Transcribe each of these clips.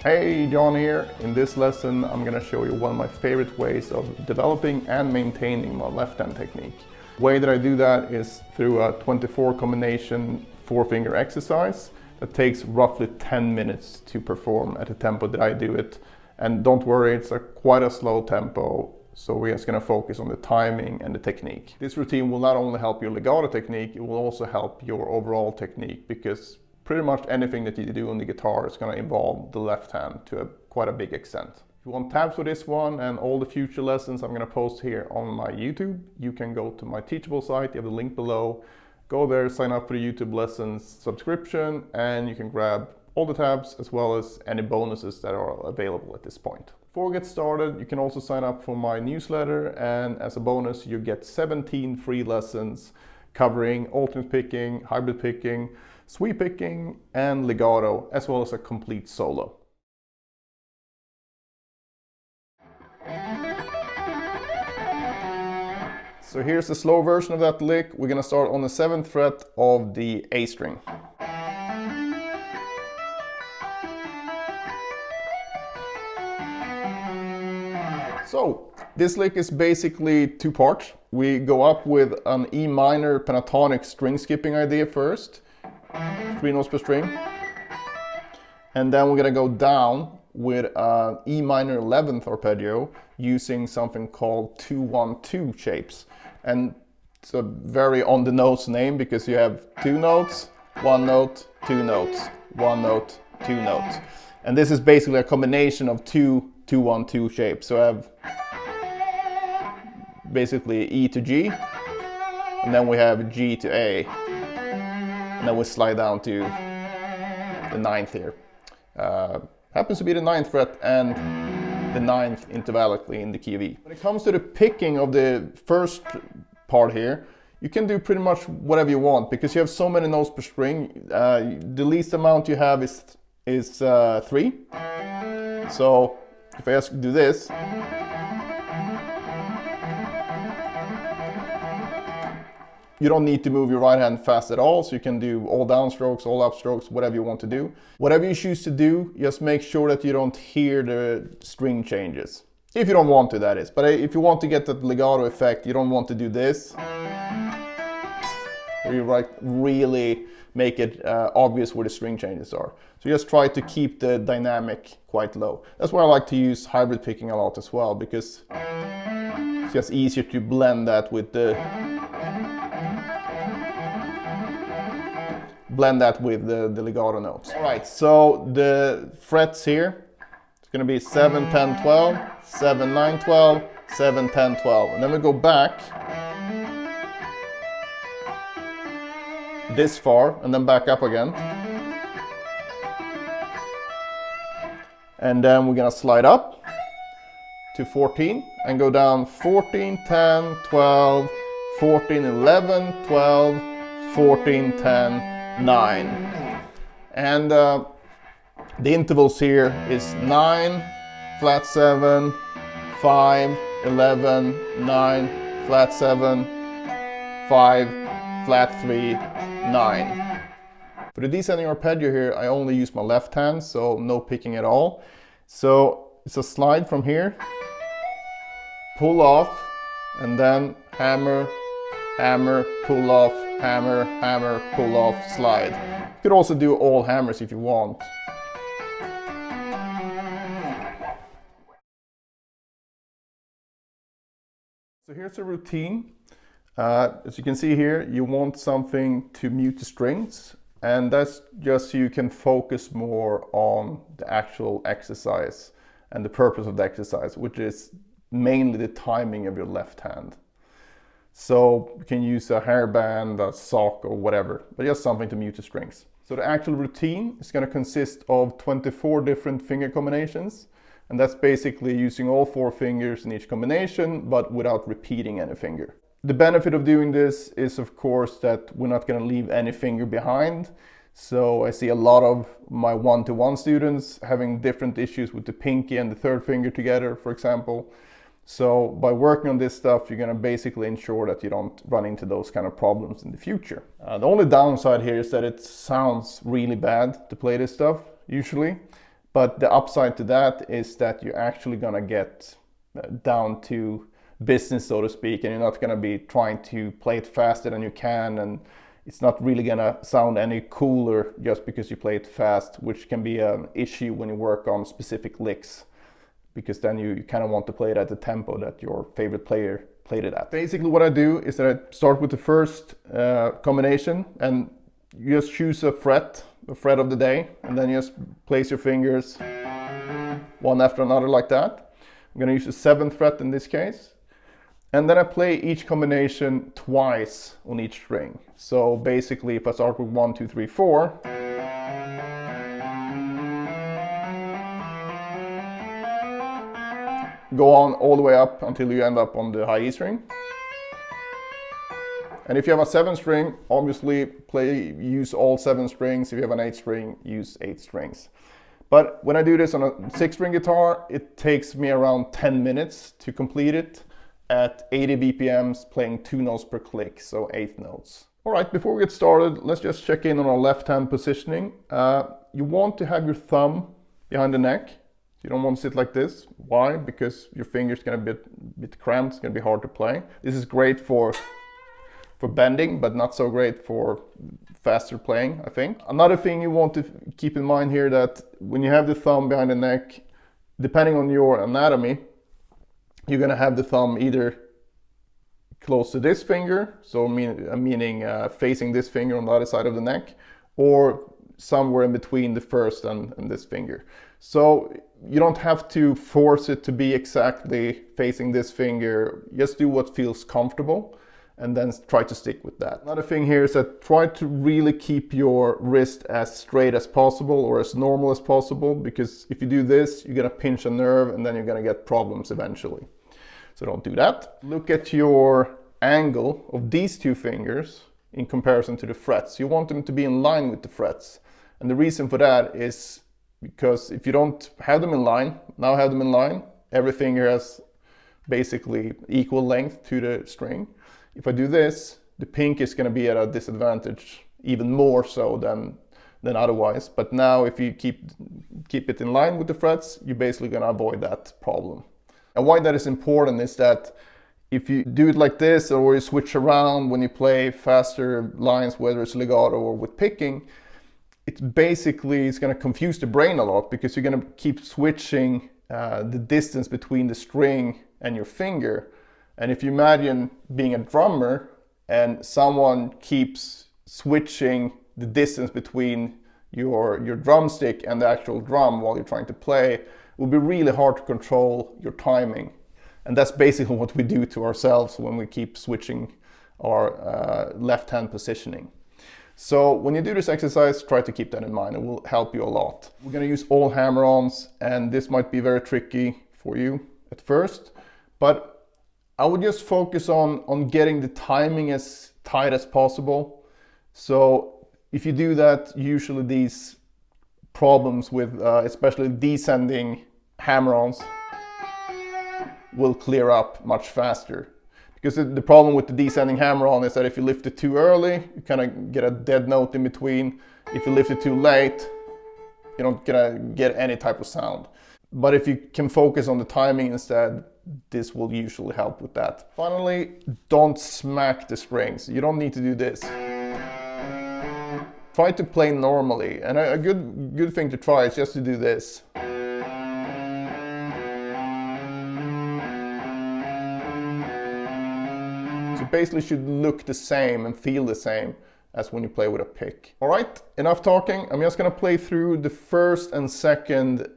Hey, John here. In this lesson, I'm going to show you one of my favorite ways of developing and maintaining my left hand technique. The way that I do that is through a 24 combination 4-finger exercise that takes roughly 10 minutes to perform at the tempo that I do it. And don't worry, it's quite a slow tempo, so we're just going to focus on the timing and the technique. This routine will not only help your legato technique, it will also help your overall technique, because pretty much anything that you do on the guitar is going to involve the left hand to quite a big extent. If you want tabs for this one and all the future lessons I'm going to post here on my YouTube, you can go to my Teachable site. You have the link below. Go there, sign up for the YouTube lessons subscription, and you can grab all the tabs as well as any bonuses that are available at this point. Before we get started, you can also sign up for my newsletter, and as a bonus you get 17 free lessons covering alternate picking, hybrid picking, sweep picking, and legato, as well as a complete solo. So here's the slow version of that lick. We're gonna start on the 7th fret of the A string. So this lick is basically two parts. We go up with an E minor pentatonic string skipping idea first, 3 notes per string, and then we're gonna go down with an E minor 11th arpeggio using something called 2-1-2 shapes. And it's a very on the nose name because you have 2 notes, 1 note, 2 notes, 1 note, 2 notes. And this is basically a combination of 2-1-2 shapes. So I have basically E to G, and then we have G to A, and then we slide down to the 9th here. Happens to be the 9th fret and the 9th intervallically in the key of E. When it comes to the picking of the first part here, you can do pretty much whatever you want because you have so many notes per string. The least amount you have is 3. So if I just do this, you don't need to move your right hand fast at all, so you can do all downstrokes, all upstrokes, whatever you want to do. Whatever you choose to do, just make sure that you don't hear the string changes. If you don't want to, that is. But if you want to get that legato effect, you don't want to do this. Where you really make it obvious where the string changes are. So just try to keep the dynamic quite low. That's why I like to use hybrid picking a lot as well, because it's just easier to blend that with the legato notes. All right, so the frets here, it's going to be 7, 10, 12, 7, 9, 12, 7, 10, 12. And then we go back this far and then back up again. And then we're going to slide up to 14 and go down 14, 10, 12, 14, 11, 12, 14, 10, 9. And the intervals here is 9, flat 7, 5, 11, 9, flat 7, 5, flat 3, 9. For the descending arpeggio here, I only use my left hand, so no picking at all. So it's a slide from here, pull off, and then hammer, hammer, pull off, hammer, hammer, pull off, slide. You could also do all hammers if you want. So here's a routine. As you can see here, you want something to mute the strings, and that's just so you can focus more on the actual exercise and the purpose of the exercise, which is mainly the timing of your left hand. So you can use a hairband, a sock, or whatever, but just something to mute the strings. So the actual routine is going to consist of 24 different finger combinations, and that's basically using all 4 fingers in each combination, but without repeating any finger. The benefit of doing this is, of course, that we're not going to leave any finger behind. So I see a lot of my 1-to-1 students having different issues with the pinky and the 3rd finger together, for example. So by working on this stuff, you're going to basically ensure that you don't run into those kind of problems in the future. The only downside here is that it sounds really bad to play this stuff, usually. But the upside to that is that you're actually gonna get down to business, so to speak, and you're not gonna be trying to play it faster than you can, and it's not really gonna sound any cooler just because you play it fast, which can be an issue when you work on specific licks, because then you kind of want to play it at the tempo that your favorite player played it at. Basically what I do is that I start with the first combination, and you just choose a fret of the day, and then you just place your fingers one after another like that. I'm gonna use the 7th fret in this case. And then I play each combination twice on each string. So basically if I start with 1, 2, 3, 4, go on all the way up until you end up on the high E string. And if you have a 7 string, obviously use all 7 strings. If you have an 8 string, use 8 strings. But when I do this on a 6-string guitar, it takes me around 10 minutes to complete it at 80 BPMs, playing 2 notes per click, so 8 notes. All right, before we get started, let's just check in on our left-hand positioning. You want to have your thumb behind the neck. You don't want to sit like this. Why? Because your finger's gonna be a bit cramped, it's gonna be hard to play. This is great for bending, but not so great for faster playing, I think. Another thing you want to keep in mind here, that when you have the thumb behind the neck, depending on your anatomy, you're gonna have the thumb either close to this finger, so meaning facing this finger on the other side of the neck, or somewhere in between the first and this finger. So you don't have to force it to be exactly facing this finger, just do what feels comfortable and then try to stick with that. Another thing here is that try to really keep your wrist as straight as possible or as normal as possible, because if you do this, you're gonna pinch a nerve and then you're gonna get problems eventually. So don't do that. Look at your angle of these 2 fingers in comparison to the frets. You want them to be in line with the frets. And the reason for that is because if you don't have them in line, now have them in line, every finger has basically equal length to the string. If I do this, the pink is gonna be at a disadvantage, even more so than otherwise. But now if you keep it in line with the frets, you're basically gonna avoid that problem. And why that is important is that if you do it like this, or you switch around when you play faster lines, whether it's legato or with picking, it's going to confuse the brain a lot, because you're going to keep switching the distance between the string and your finger. And if you imagine being a drummer and someone keeps switching the distance between your drumstick and the actual drum while you're trying to play, it will be really hard to control your timing. And that's basically what we do to ourselves when we keep switching our left-hand positioning. So when you do this exercise, try to keep that in mind. It will help you a lot. We're going to use all hammer-ons, and this might be very tricky for you at first, but I would just focus on getting the timing as tight as possible. So if you do that, usually these problems with especially descending hammer-ons will clear up much faster. Because the problem with the descending hammer-on is that if you lift it too early, you kind of get a dead note in between. If you lift it too late, you're not gonna get any type of sound. But if you can focus on the timing instead, this will usually help with that. Finally, don't smack the strings. You don't need to do this. Try to play normally, and a good thing to try is just to do this. So basically should look the same and feel the same as when you play with a pick. All right, enough talking. I'm just gonna play through the first and second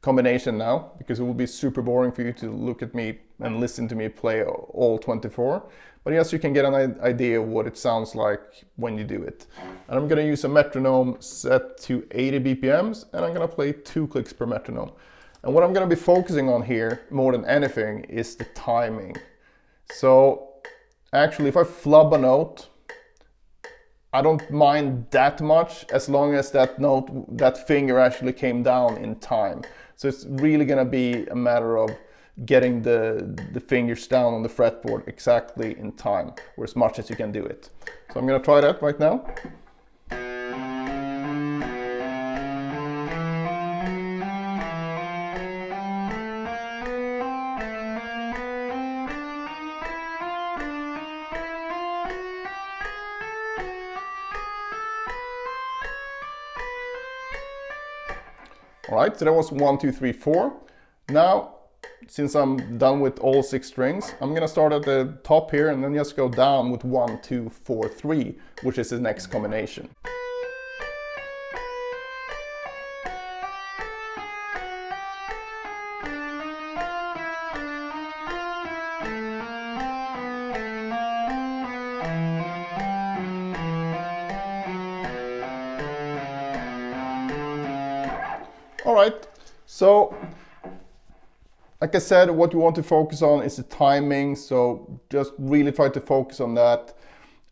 combination now, because it will be super boring for you to look at me and listen to me play all 24. But yes, you can get an idea of what it sounds like when you do it. And I'm gonna use a metronome set to 80 BPMs, and I'm gonna play 2 clicks per metronome. And what I'm gonna be focusing on here more than anything is the timing. So actually, if I flub a note, I don't mind that much as long as that finger actually came down in time. So it's really gonna be a matter of getting the fingers down on the fretboard exactly in time, or as much as you can do it. So I'm gonna try that right now. All right, so that was 1, 2, 3, 4. Now, since I'm done with all 6 strings, I'm gonna start at the top here and then just go down with 1, 2, 4, 3, which is the next combination. All right, so like I said, what you want to focus on is the timing, so just really try to focus on that.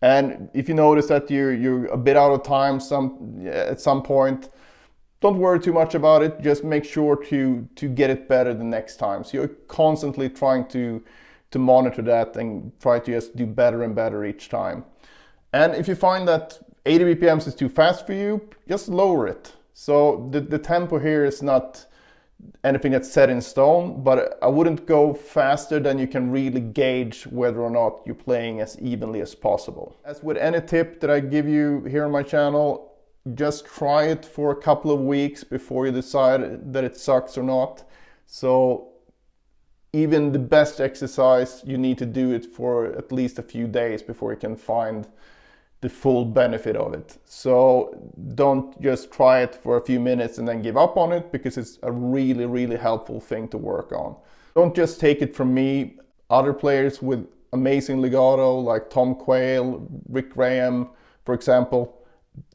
And if you notice that you're a bit out of time at some point, don't worry too much about it, just make sure to get it better the next time. So you're constantly trying to monitor that and try to just do better and better each time. And if you find that 80 BPMs is too fast for you, just lower it. So the tempo here is not anything that's set in stone, but I wouldn't go faster than you can really gauge whether or not you're playing as evenly as possible. As with any tip that I give you here on my channel, just try it for a couple of weeks before you decide that it sucks or not. So even the best exercise, you need to do it for at least a few days before you can find the full benefit of it. So don't just try it for a few minutes and then give up on it, because it's a really, really helpful thing to work on. Don't just take it from me. Other players with amazing legato, like Tom Quayle, Rick Graham, for example,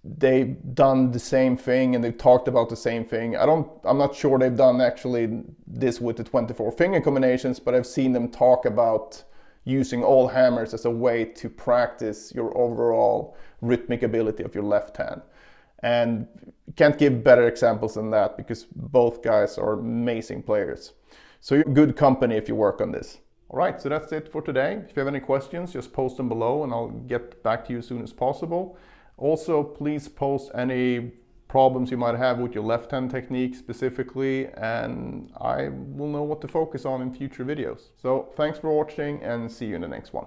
they've done the same thing and they've talked about the same thing. I'm not sure they've done actually this with the 24 finger combinations, but I've seen them talk about using all hammers as a way to practice your overall rhythmic ability of your left hand. And you can't give better examples than that, because both guys are amazing players. So you're good company if you work on this. All right, so that's it for today. If you have any questions, just post them below and I'll get back to you as soon as possible. Also, please post any problems you might have with your left hand technique specifically, and I will know what to focus on in future videos. So thanks for watching and see you in the next one.